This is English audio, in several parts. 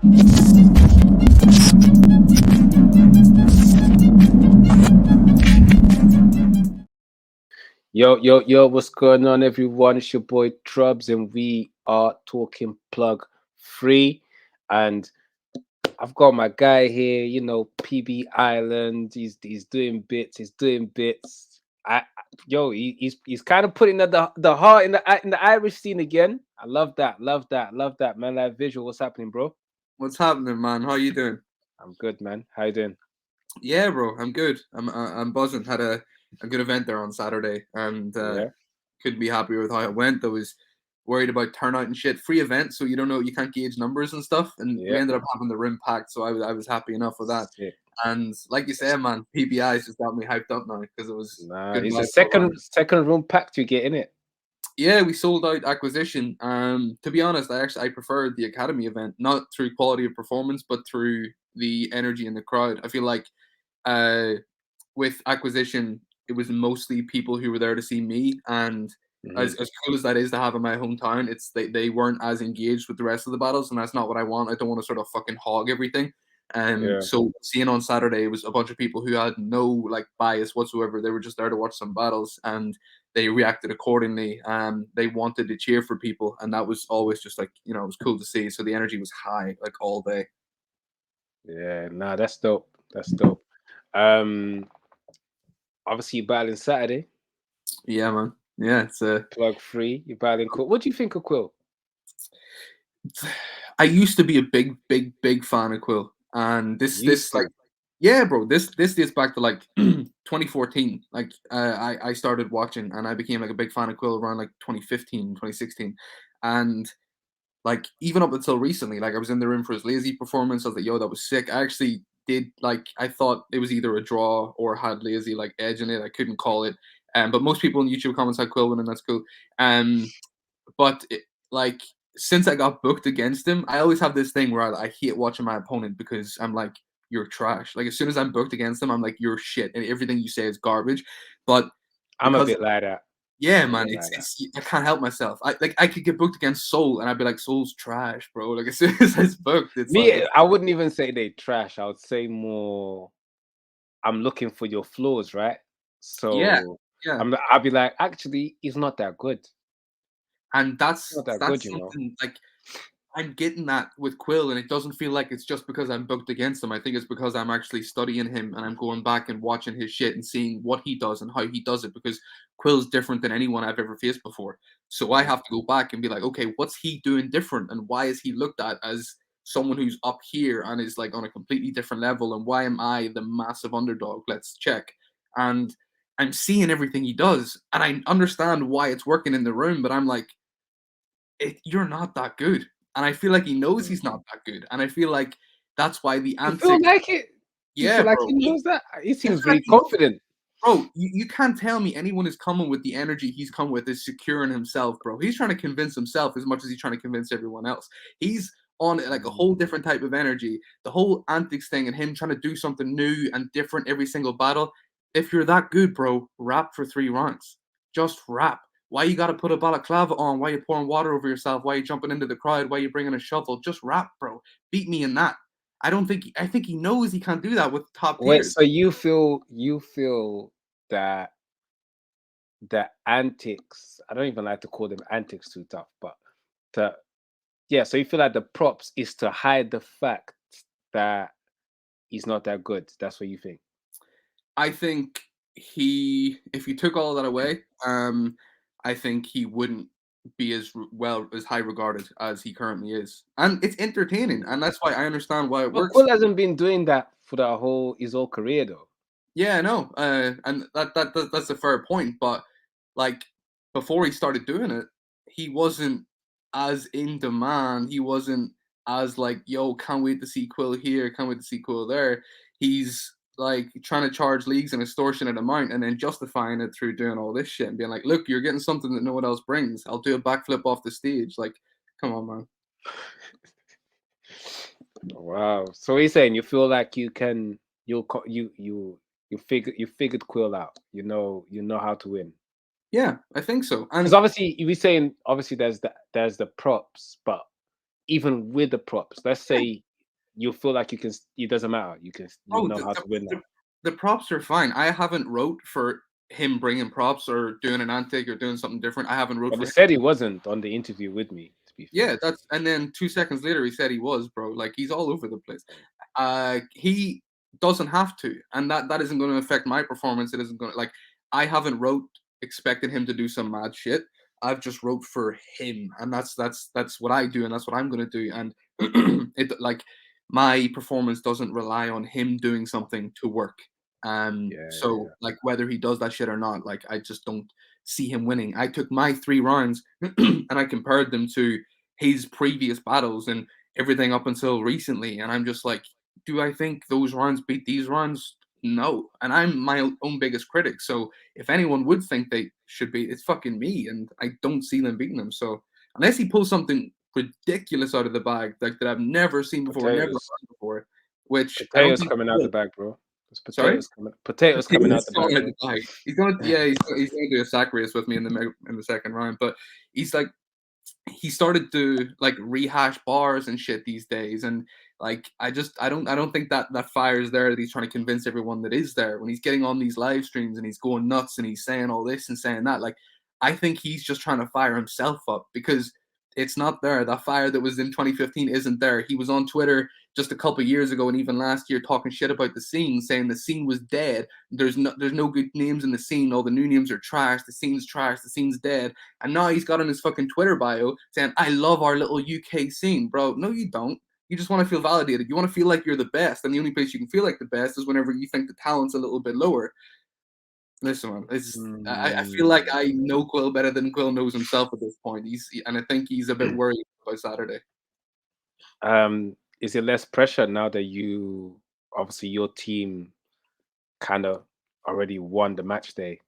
Yo, what's going on, everyone? It's your boy Trubs, and we are talking plug free. And I've got my guy here, PB Island. He's doing bits. He's doing bits. He's kind of putting the heart in the Irish scene again. I love that. Love that, man. Like Visual, what's happening, bro? What's happening, man? How you doing? I'm good, man. How you doing? Yeah, bro, I'm good. I'm buzzing. Had a good event there on Saturday, and Yeah, couldn't be happier with how it went. I was worried about turnout and shit. Free event, so you don't know, you can't gauge numbers and stuff. And we yeah. ended up having the rim packed, so I was happy enough with that. Sick. And like you said, man, PBI's just got me hyped up now because it was Nah, good it's a vibes all around. second room packed. You get in it. Yeah, we sold out acquisition. To be honest, I preferred the academy event, not through quality of performance, but through the energy in the crowd. I feel like uh, with acquisition, it was mostly people who were there to see me, and Hmm. as cool as that is to have in my hometown, it's they weren't as engaged with the rest of the battles, and that's not what I want. I don't want to sort of fucking hog everything. Yeah. So seeing on Saturday it was a bunch of people who had no like bias whatsoever. They were just there to watch some battles, and they reacted accordingly. They wanted to cheer for people, and that was always just like, it was cool to see. So the energy was high like all day. Yeah, nah, that's dope. That's dope. Um, Obviously you're battling Saturday, Yeah, man. Yeah, it's plug free. You're battling Quill. What do you think of Quill? I used to be a big fan of Quill, and Used this like, to. yeah, bro, this dates back to like 2014. Like, I started watching, and I became like a big fan of Quill around like 2015, 2016, and like even up until recently, like I was in the room for his lazy performance. I was like, yo, that was sick. I actually did like, I thought it was either a draw or had lazy like edge in it. I couldn't call it. But most people in YouTube comments had Quill winning. That's cool. Um, but like, since I got booked against him, I always have this thing where I hate watching my opponent because I'm like, you're trash. Like as soon as I'm booked against him, I'm like, you're shit, and everything you say is garbage. But I'm a because, bit like that. yeah, I'm a man, bit like that. it's I can't help myself. I could get booked against Soul, and I'd be like, Soul's trash, bro. Like as soon as it's booked, it's like, Me, I wouldn't even say they trash. I would say more I'm looking for your flaws, right? yeah, So yeah. I'll be like, actually, he's not that good. And Not that good, that's you know. something like I'm getting that with Quill, and it doesn't feel like it's just because I'm booked against him. I think it's because I'm actually studying him and I'm going back and watching his shit and seeing what he does and how he does it, because Quill's different than anyone I've ever faced before. So I Mhm. have to go back and be like, okay, what's he doing different, and why is he looked at as someone who's up here and is like on a completely different level, and why am I the massive underdog? Let's check. And I'm seeing everything he does, and I understand why it's working in the room, but I'm like, you're not that good. And I feel like he knows Mm. he's not that good. And I feel like that's why the You feel antics. like it? You Yeah, feel like bro. he knows that? He seems really Exactly. confident. Bro, you can't tell me anyone is coming with the energy he's come with is secure in himself, bro. He's trying to convince himself as much as he's trying to convince everyone else. He's on like a whole Mm. different type of energy. The whole antics thing and him trying to do something new and different every single battle. If you're that good, bro, rap for 3 rounds. Just rap. Why you gotta put a balaclava on? Why you pouring water over yourself? Why you jumping into the crowd? Why you bringing a shovel? Just rap, bro. Beat me in that. I think he knows he can't do that with top Wait, tiers. so you feel that the antics, I don't even like to call them antics too tough, but the yeah, so you feel like the props is to hide the fact that he's not that good. That's what you think. I think if you took all of that away, I think he wouldn't be as high regarded as he currently is, and it's entertaining, and that's why I understand why it But works. Quill hasn't been doing that for his whole career though. Yeah, no, and that's a fair point, but like before he started doing it, he wasn't as in demand. He wasn't as like, yo, can't wait to see Quill here, can't wait to see Quill there. He's like trying to charge leagues an extortionate amount and then justifying it through doing all this shit and being like, look, you're getting something that no one else brings. I'll do a backflip off the stage. Like, come on, man. Wow. So he's saying you feel like you can you figured Quill out. You know how to win. Yeah, I think so. Because And obviously you be saying obviously there's the props, but even with the props, let's yeah, say you feel like you can. It doesn't matter. You Oh, know how to win the now. the props are fine. I haven't wrote for him bringing props or doing an antic or doing something different. I haven't wrote But they for him. said he wasn't on the interview with me. To be fair, Yeah, that's and then 2 seconds later he said he was, bro. Like he's all over the place. He doesn't have to, and that isn't going to affect my performance. It isn't going to like I haven't wrote expecting him to do some mad shit. I've just wrote for him, and that's what I do, and that's what I'm going to do. And it like my performance doesn't rely on him doing something to work. yeah, So yeah. like whether he does that shit or not, like I just don't see him winning. I took my 3 rounds and I compared them to his previous battles and everything up until recently, and I'm just like, do I think those rounds beat these rounds? No, and I'm my own biggest critic. So if anyone would think they should be, it's fucking me, and I don't see them beating them. So unless he pulls something ridiculous out of the bag, like that I've never seen before, never Potatoes, heard before, which I don't potatoes think coming he out the will. bag, bro. There's Sorry. potatoes coming out He's the throwing bag, out the bro. bag. He's gonna, yeah, he's gonna do a sack race with me in the second round. But he's like, he started to like rehash bars and shit these days, and like I don't think that fire is there that he's trying to convince everyone that is there when he's getting on these live streams and he's going nuts and he's saying all this and saying that. Like I think he's just trying to fire himself up because it's not there. That fire that was in 2015 isn't there. He was on Twitter just a couple years ago and even last year talking shit about the scene, saying the scene was dead. There's no good names in the scene. All the new names are trash. The scene's trash. The scene's dead. And now he's got on his fucking Twitter bio saying, I love our little UK scene, bro. No, you don't. You just want to feel validated. You want to feel like you're the best. And the only place you can feel like the best is whenever you think the talent's a little bit lower. Listen, man, I feel like Mm. I know Quill better than Quill knows himself at this point. And I think he's a bit worried about Saturday. Is it less pressure now that you obviously your team kind of already won the match day?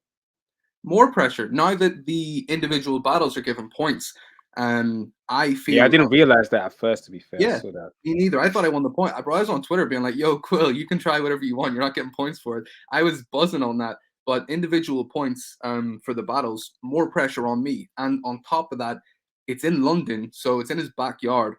More pressure now that the individual battles are given points. I Yeah, I feel didn't realize that at first. To be fair, I Yeah, saw that. me neither. I thought I won the point. Bro, I was on Twitter being like, "Yo, Quill, you can try whatever you want. You're not getting points for it." I was buzzing on that, but individual points for the battles, more pressure on me. And on top of that, it's in London, so it's in his backyard.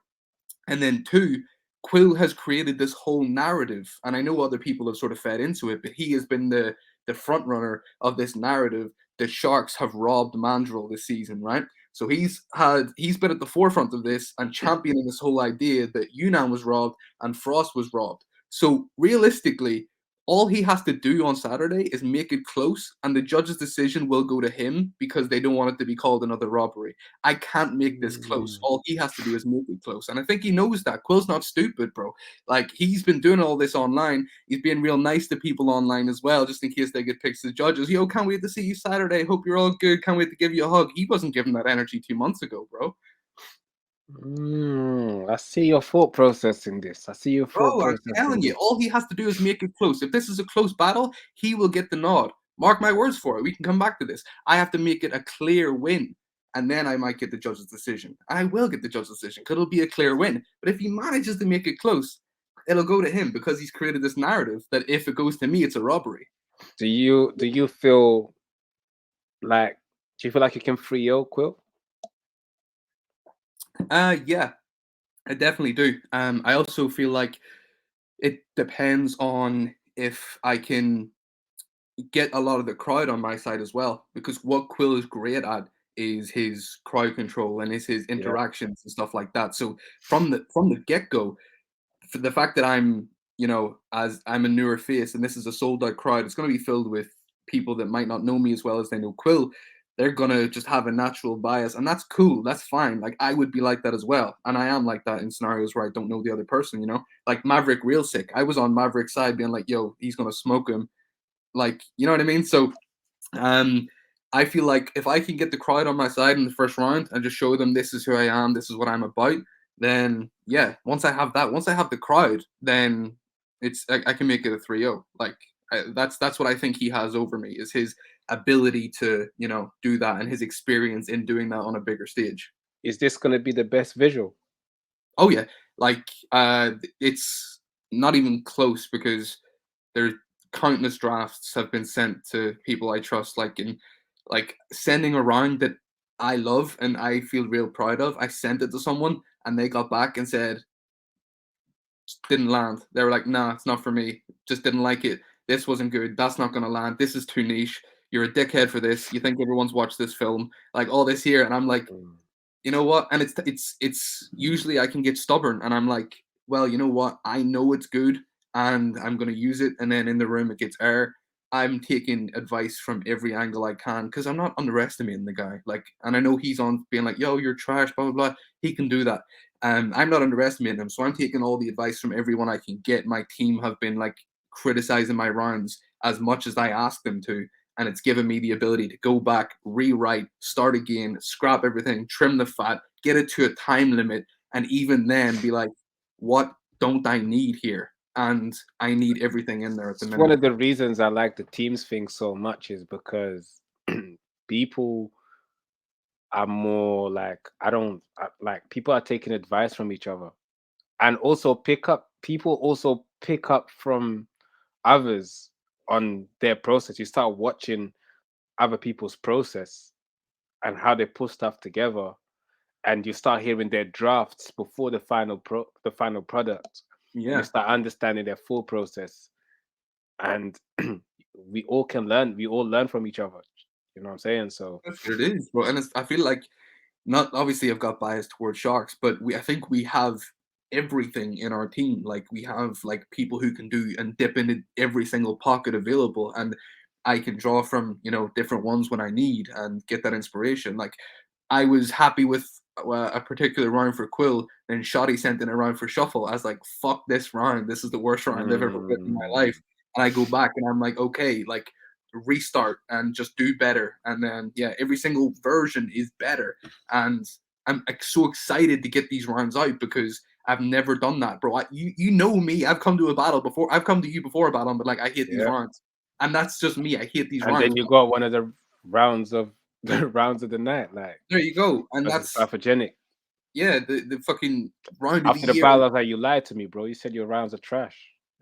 And then two, Quill has created this whole narrative, and I know other people have sort of fed into it, but he has been the front runner of this narrative. The Sharks have robbed Mandrill this season, right? So he's been at the forefront of this and championing this whole idea that Yunnan was robbed and Frost was robbed. So realistically, all he has to do on Saturday is make it close, and the judge's decision will go to him because they don't want it to be called another robbery. I can't make this close. Mm. All he has to do is make it close. And I think he knows that. Quill's not stupid, bro. Like, he's been doing all this online. He's being real nice to people online as well, just in case they get picked as judges. Yo, can't wait to see you Saturday. Hope you're all good. Can't wait to give you a hug. He wasn't giving that energy 2 months ago, bro. I see your thought process in this. I see your thought Bro, I'm process in telling you, this. all he has to do is make it close. If this is a close battle, he will get the nod. Mark my words for it. We can come back to this. I have to make it a clear win, and then I might get the judge's decision. And I will get the judge's decision because it'll be a clear win. But if he manages to make it close, it'll go to him because he's created this narrative that if it goes to me, it's a robbery. Do you feel like do you feel like you can free your Quill? Yeah, I definitely do. I also feel like it depends on if I can get a lot of the crowd on my side as well. Because what Quill is great at is his crowd control and is his Yeah. interactions and stuff like that. So from the get go, for the fact that as I'm a newer face and this is a sold out crowd, it's going to be filled with people that might not know me as well as they know Quill. They're gonna just have a natural bias, and that's cool. That's fine. Like I would be like that as well, and I am like that in scenarios where I don't know the other person. Like Maverick, real sick. I was on Maverick's side, being like, "Yo, he's gonna smoke him." Like, you know what I mean? So, um, I feel like if I can get the crowd on my side in the first round and just show them this is who I am, this is what I'm about, then yeah, once I have the crowd, then I can make it a 3-0. Like that's what I think he has over me is his ability to do that and his experience in doing that on a bigger stage. Is this gonna be the best visual? Oh yeah, like it's not even close because there countless drafts have been sent to people I trust, like sending around that I love and I feel real proud of. I sent it to someone and they got back and said, didn't land. They were like, nah, it's not for me. Just didn't like it. This wasn't good. That's not gonna land. This is too niche. You're a dickhead for this. You think everyone's watched this film, like all this here, and I'm like, Mm. you know what? And it's usually I can get stubborn, and I'm like, well, you know what? I know it's good, and I'm gonna use it. And then in the room, it gets air. I'm taking advice from every angle I can because I'm not underestimating the guy. Like, and I know he's on being like, "Yo, you're trash," blah blah blah. He can do that. I'm not underestimating him, so I'm taking all the advice from everyone I can get. My team have been like criticizing my rounds as much as I asked them to, and it's given me the ability to go back, rewrite, start again, scrap everything, trim the fat, get it to a time limit, and even then be like, what don't I need here? And I need everything in there at the It's one minute. of the reasons I like the teams thing so much is because people are more like like people are taking advice from each other, and also people also pick up from others on their process. You start watching other people's process and how they put stuff together, and you start hearing their drafts before the final product, and you Yeah. start understanding their full process. And we all learn from each other. You know what I'm saying? So That's what it is, bro. And I feel like not obviously I've got bias towards sharks, but I think we have everything in our team. Like we have like people who can do and dip into every single pocket available, and I can draw from different ones when I need and get that inspiration. Like I was happy with a particular round for Quill, then Shoddy sent in a round for Shuffle. I was like, fuck this round. This is the worst round I've ever put in my mm, life. And I go back and I'm like, okay, like restart and just do better. And then yeah, every single version is better. And I'm like, so excited to get these rounds out because I've never done that, bro. You know me. I've come to a battle before. I've come to you before a battle, but like I hate these yeah. rounds, and that's just me. I hate these And then rounds. you got one of the rounds of the rounds of the night, like There you go, and because it's that's pathogenic. yeah, the fucking round of the After the year. battle, I was like, you lied to me, bro. You said your rounds are trash.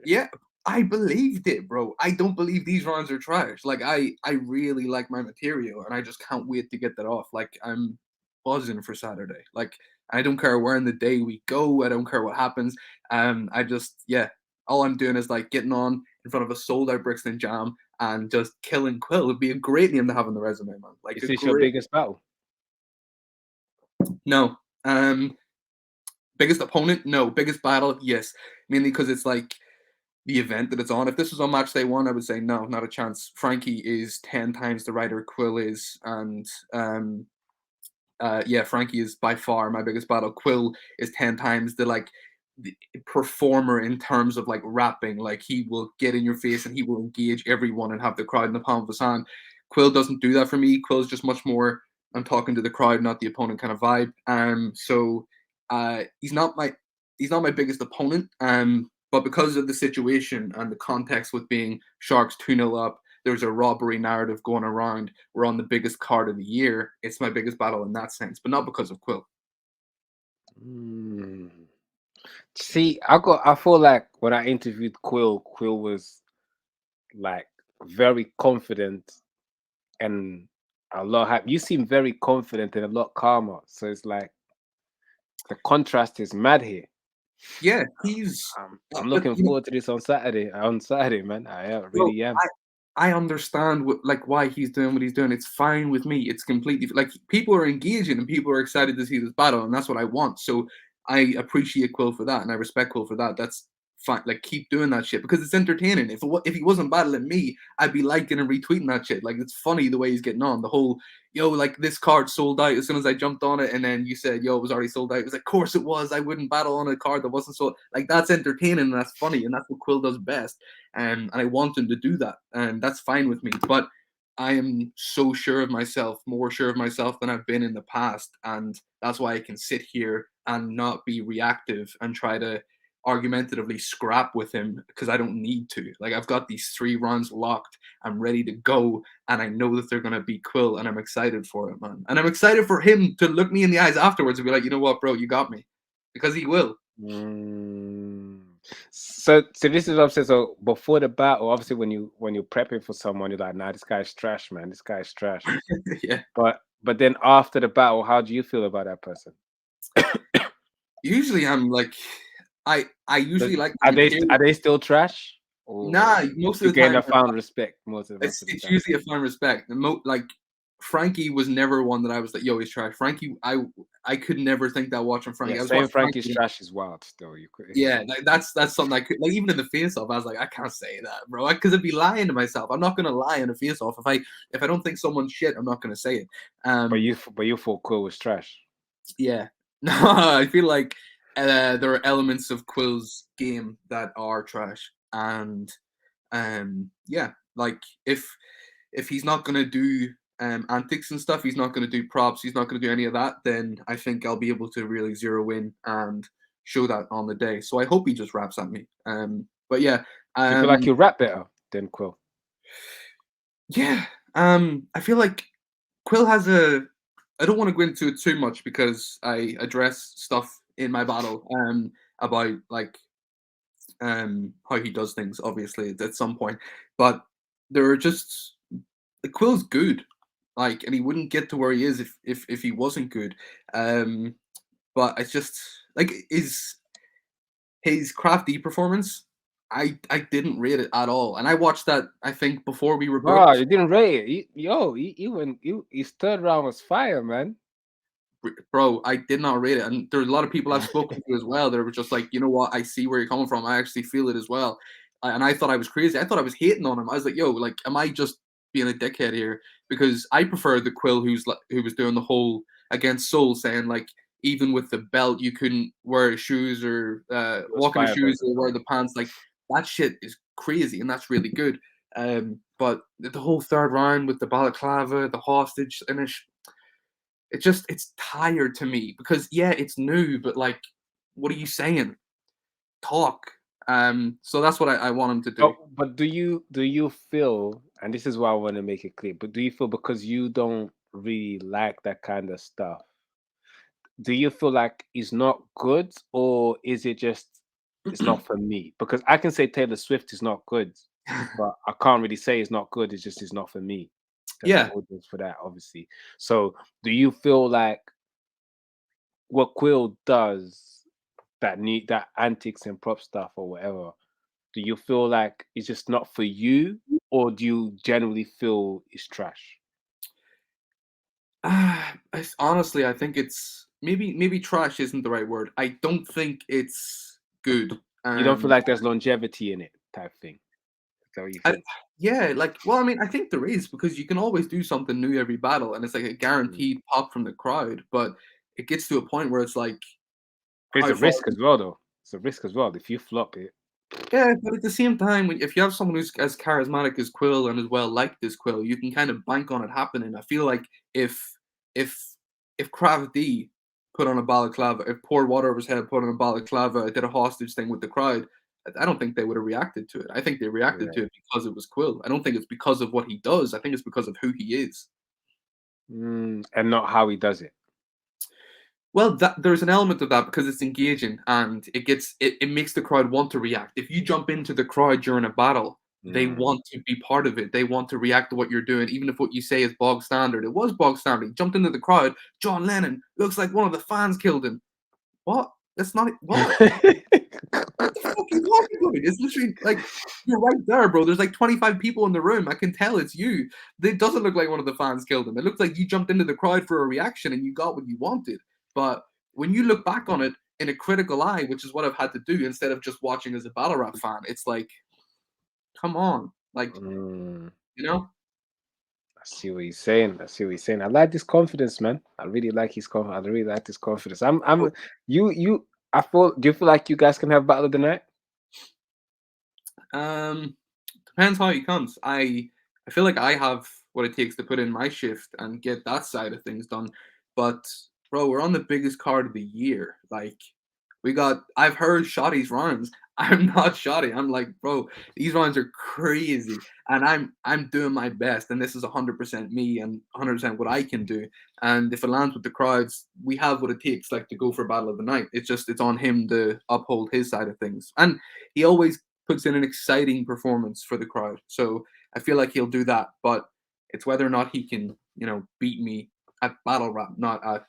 Yeah, I believed it, bro. I don't believe these rounds are trash. Like I really like my material, and I just can't wait to get that off. Like I'm buzzing for Saturday. Like I don't care where in the day we go. I don't care what happens. I just yeah, all I'm doing is like getting on in front of a sold out Brixton Jam and just killing Quill. Would be a great name to have on the resume, man. Like Is a this your great biggest battle? no. Biggest opponent? No. Biggest battle? Yes. Mainly because it's like the event that it's on. If this was on match day one, I would say no, not a chance. Frankie is 10 times the writer Quill is, and yeah, Frankie is by far my biggest battle. Quill is 10 times the performer in terms of like rapping. Like he will get in your face and he will engage everyone and have the crowd in the palm of his hand. Quill doesn't do that for me. Quill's just much more I'm talking to the crowd, not the opponent kind of vibe. So he's not my biggest opponent. But because of the situation and the context with being Sharks 2-0 up, there's a robbery narrative going around. We're on the biggest card of the year. It's my biggest battle in that sense, but not because of Quill. Mm. See, I feel like when I interviewed Quill, Quill was like very confident and a lot happy. You seem very confident and a lot calmer. So it's like the contrast is mad here. Yeah, he's. I'm But looking forward to this on Saturday. On Saturday, man. I bro, really am. I understand like why he's doing what he's doing. It's fine with me. It's completely like people are engaging and people are excited to see this battle, and that's what I want. So I appreciate Quill for that, and I respect Quill for that. That's fine. Like keep doing that shit because it's entertaining. If he wasn't battling me, I'd be liking and retweeting that shit. Like it's funny the way he's getting on. The whole like this card sold out as soon as I jumped on it, and then you said it was already sold out. It was like, of course it was. I wouldn't battle on a card that wasn't sold. Like that's entertaining and that's funny, and that's what Quill does best. And I want him to do that, and that's fine with me. But I am so sure of myself, more sure of myself than I've been in the past, and that's why I can sit here and not be reactive and try to argumentatively scrap with him because I don't need to. Like I've got these 3 rounds locked. I'm ready to go, and I know that they're gonna be Quill, and I'm excited for it, man. And I'm excited for him to look me in the eyes afterwards and be like, you know what, bro, you got me, because he will. Mm. So this is what I'm saying. So before the battle, obviously when you're prepping for someone, you're like, nah, this guy's trash, man. This guy's trash. Yeah. But then after the battle, how do you feel about that person? Usually I'm like I usually like the Are material. they still trash? Or Nah, most of you the gain time a found respect most of the it's time? usually a fun respect. Like Frankie was never one that I was like, yo, he's trash. Frankie, I could never think that watching Yeah, Frankie. I was saying watching Frankie's Frankie. trash is wild still. You could Yeah, like, that's something I could like even in the face off. I was like, I can't say that, bro, because I'd be lying to myself. I'm not gonna lie in a face off. If I don't think someone's shit, I'm not gonna say it. but you thought Quill was trash. Yeah, no, I feel like there are elements of Quill's game that are trash, and yeah, like if he's not gonna do antics and stuff, he's not gonna do props, he's not gonna do any of that, then I think I'll be able to really zero in and show that on the day. So I hope he just raps at me. But yeah, Do you feel like um, you rap better than Quill? yeah, I feel like Quill has a. I don't want to go into it too much because I address stuff in my battle about like how he does things, obviously at some point, but there are just the Quill's good, like, and he wouldn't get to where he is if he wasn't good. Um, but it's just like his crafty performance. I didn't rate it at all, and I watched that I think before we were Wow, booked. you didn't rate it. He went. His third round was fire, man. Bro, I did not rate it, and there's a lot of people I've spoken to as well that were just like, you know what, I see where you're coming from. I actually feel it as well, and I thought I was crazy. I thought I was hating on him. I was like, yo, like, am I just being a dickhead here? Because I prefer the Quill who was doing the whole against Soul, saying like, even with the belt, you couldn't wear shoes or It was walk in the fire shoes versus or wear Soul. the pants. Like that shit is crazy, and that's really good. But the whole third round with the balaclava, the hostage finish, it's tired to me because yeah, it's new, but like, what are you saying? Talk. So that's what I want him to do. But do you feel, and this is why I want to make it clear, but do you feel because you don't really like that kind of stuff, do you feel like it's not good, or is it just it's not for me? Because I can say Taylor Swift is not good, but I can't really say it's not good. It's just it's not for me. There's an Yeah. audience for that, obviously. So, do you feel like what Quill does, that antics and prop stuff or whatever, do you feel like it's just not for you, or do you generally feel it's trash? Honestly, I think it's maybe trash isn't the right word. I don't think it's good. You don't feel like there's longevity in it, type thing. Is that what you I, think? yeah, like, well, I mean, I think there is because you can always do something new every battle, and it's like a Mm. guaranteed pop from the crowd. But it gets to a point where it's like, It's how a far? risk as well, though. It's a risk as well. If you flop it, Yeah, but at the same time, if you have someone who's as charismatic as Quill and as well liked as Quill, you can kind of bank on it happening. I feel like if if if Krav D put on a balaclava, if poured water over his head, put on a balaclava, did a hostage thing with the crowd, I don't think they would have reacted to it. I think they reacted yeah. to it because it was Quill. I don't think it's because of what he does. I think it's because of who he is. And not how he does it. Well, there's an element of that because it's engaging and it makes the crowd want to react. If you jump into the crowd during a battle, they Mm. want to be part of it. They want to react to what you're doing, even if what you say is bog standard. It was bog standard. He jumped into the crowd. John Lennon looks like one of the fans killed him. What? That's not what? What the fuck are you talking about? It's literally like you're right there, bro. There's like 25 people in the room. I can tell it's you. It doesn't look like one of the fans killed him. It looks like you jumped into the crowd for a reaction and you got what you wanted. But when you look back on it in a critical eye, which is what I've had to do instead of just watching as a battle rap fan, it's like, come on, like, Mm. you know? I see what he's saying. I see what he's saying. I like this confidence, man. I really like his confidence. I really like this confidence. Oh, You. I feel. Do you feel like you guys can have battle of the night? Um, depends how he comes. I feel like I have what it takes to put in my shift and get that side of things done. But bro, we're on the biggest card of the year. Like I've heard Shotty's runs. I'm not Shotty. I'm like, bro, these runs are crazy. And I'm doing my best. And this is 100% me and 100% what I can do. And if it lands with the crowds, we have what it takes like to go for battle of the night. It's on him to uphold his side of things. And he always puts in an exciting performance for the crowd. So I feel like he'll do that. But it's whether or not he can, beat me at battle rap, not at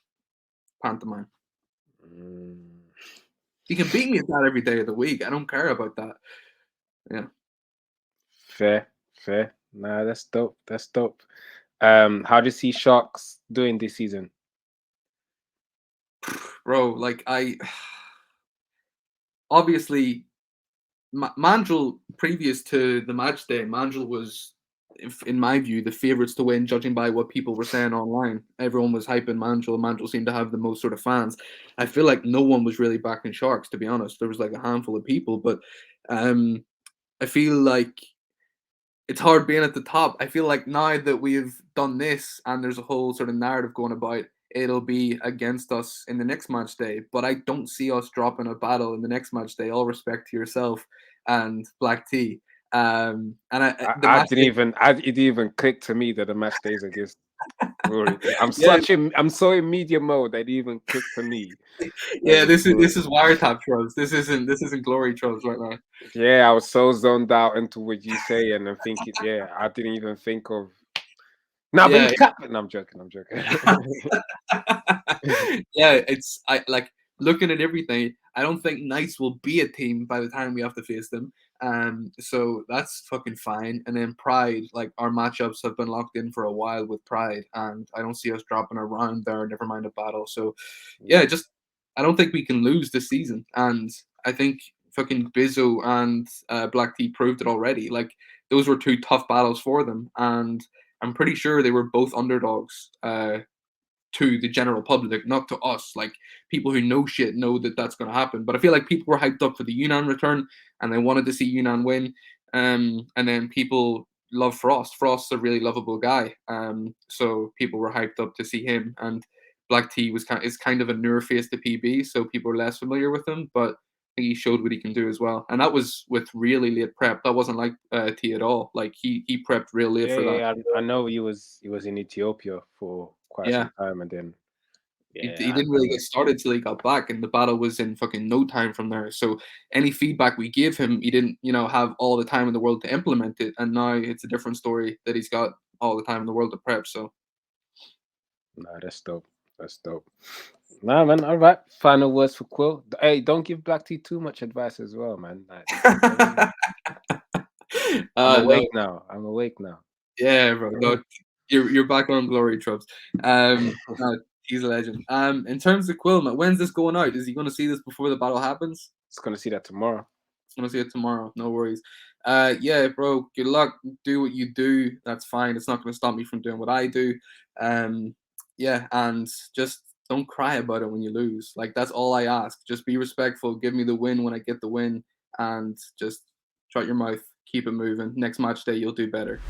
pantomime. Mm. He can beat me at that every day of the week. I don't care about that. Yeah. Fair, fair. Nah, that's dope. That's dope. How do you see Sharks doing this season? Bro, like I obviously Mandel, previous to the match day, Mandel was, in my view, the favourites to win, judging by what people were saying online. Everyone was hyping Mandel. Mandel seemed to have the most sort of fans. I feel like no one was really backing Sharks, to be honest. There was like a handful of people, but um, I feel like it's hard being at the top. I feel like now that we've done this and there's a whole sort of narrative going about, it'll be against us in the next match day. But I don't see us dropping a battle in the next match day. All respect to yourself and Black Tea. And the I match didn't day, even it didn't even click to me that the match days against Glory. yeah, I'm so in media mode that it didn't even click to me that yeah. the This Glory. is wiretap trolls. This isn't glory trolls right now. Yeah, I was so zoned out into what you say and I'm thinking, yeah, I didn't even think of nothing Yeah, happened. No, I'm joking, I'm joking. yeah, it's I like looking at everything. I don't think Knights will be a team by the time we have to face them. So that's fucking fine. And then Pride, like our matchups have been locked in for a while with Pride, and I don't see us dropping a round there. Never mind a battle. So yeah, Yeah. just I don't think we can lose this season. And I think fucking Bizzo and Black Tea proved it already. Like those were two tough battles for them, and I'm pretty sure they were both underdogs. To the general public, not to us. Like people who know shit know that that's going to happen. But I feel like people were hyped up for the Yunnan return, and they wanted to see Yunnan win. And then people love Frost. Frost's a really lovable guy. So people were hyped up to see him. And Black T is kind of a newer face to PB, so people are less familiar with him. But I think he showed what he can do as well. And that was with really late prep. That wasn't like T at all. Like he prepped real late Yeah, for yeah, that. yeah. I know he was in Ethiopia for quite Yeah. some time and then yeah, He I didn't really know. get started till he got back, and the battle was in fucking no time from there. So any feedback we gave him, he didn't, have all the time in the world to implement it. And now it's a different story that he's got all the time in the world to prep. So Nah, that's dope. That's dope. Nah, man. All right. Final words for Quill. Hey, don't give Black Tea too much advice as well, man. Like, I'm no, awake now. I'm awake now. yeah, bro, no, you're back on glory tropes. No, he's a legend. In terms of Quill, man, when's this going out? Is he going to see this before the battle happens? Just gonna see that tomorrow. I'm gonna see it tomorrow. No worries. Yeah, bro. Good luck. Do what you do. That's fine. It's not gonna stop me from doing what I do. Um, yeah, and just don't cry about it when you lose. Like that's all I ask. Just be respectful. Give me the win when I get the win, and just shut your mouth. Keep it moving. Next match day, you'll do better.